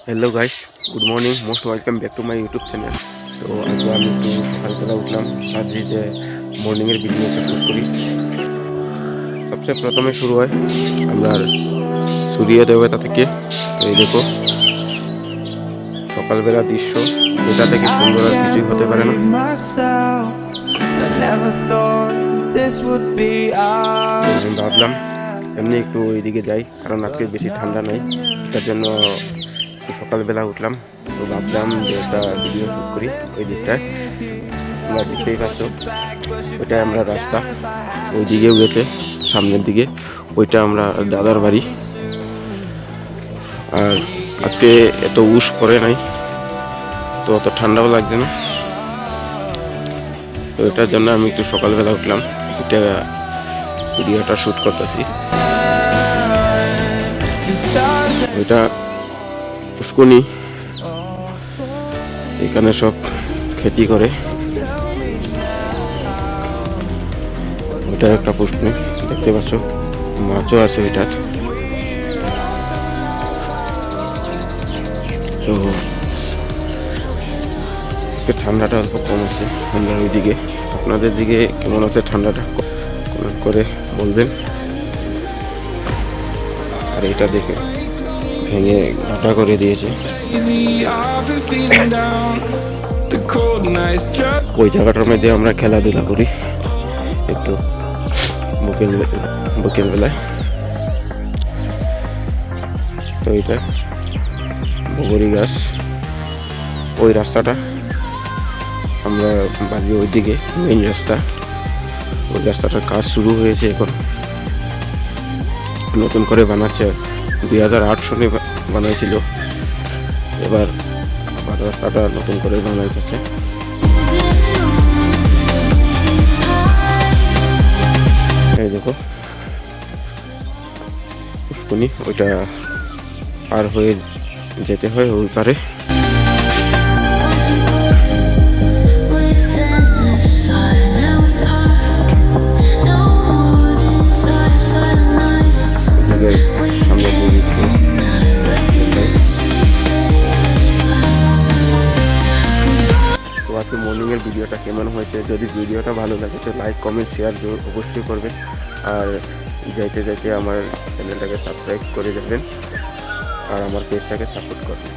Hello guys, good morning, most welcome back to my YouTube channel. तो आज আমি একটু সকালবেলা উঠলাম, ভাবছি যে মর্নিংয়ের ভিডিওটা শুট করি। সবচেয়ে প্রথমে শুরু হয় আমরা সূর্য দেবতা থেকে। এই দেখো সকালবেলা দৃশ্য, এটা থেকে সুন্দর আর কিছুই হতে পারে না। আমি ভাবলাম এমনি একটু ওইদিকে যাই, কারণ আজকে বেশি ঠান্ডা নাই, এটার জন্য সকালবেলা উঠলাম। তো ভাবলাম যে একটা ভিডিও শুট করি ওই দিকটায়। তোমরা দেখতেই পাচ্ছ ওইটা আমরা রাস্তা, ওই দিকেও গেছে সামনের দিকে, ওইটা আমরা দাদার বাড়ি। আর আজকে এত উস পড়ে নাই, তো অত ঠান্ডাও লাগছে না। তো এটার জন্য আমি একটু সকালবেলা উঠলাম, এটা ভিডিওটা শুট করতেছি। ওইটা পুষ্কুনি, এখানে সব খেতি করে। ওটা একটা পুষ্কুনি দেখতে পাচ্ছ, মাছও আছে ওইটা। তো আজকে ঠান্ডাটা অল্প কম আছে আমরা ওইদিকে। আপনাদের দিকে কেমন আছে ঠান্ডাটা কমেন্ট করে বলবেন। আর এটা দেখে ভেঙে ঘাটা করে দিয়েছে। ওই জায়গাটার মধ্যে আমরা খেলাধুলা করি একটু বিকেলবেলায়। তো এটা বগরি গাছ, ওই রাস্তাটা আমরা বাড়ির ওইদিকে মেইন রাস্তা, ওই রাস্তাটার কাজ শুরু হয়েছে, এখন নতুন করে বানাচ্ছে। 2008 সালে বানাইছিল, এবার আবার রাস্তাটা নতুন করে বানাইতেছে। এই দেখো পুষ্কুনি, ওইটা পার হয়ে যেতে হয় ওই পারে। তো আজকে মর্নিংয়ের ভিডিওটা কেমন হয়েছে, যদি ভিডিওটা ভালো লাগে তো লাইক কমেন্ট শেয়ার অবশ্যই করবেন। আর যাইতে যাইতে আমার চ্যানেলটাকে সাবস্ক্রাইব করে দেবেন আর আমার পেজটাকে সাপোর্ট করবেন।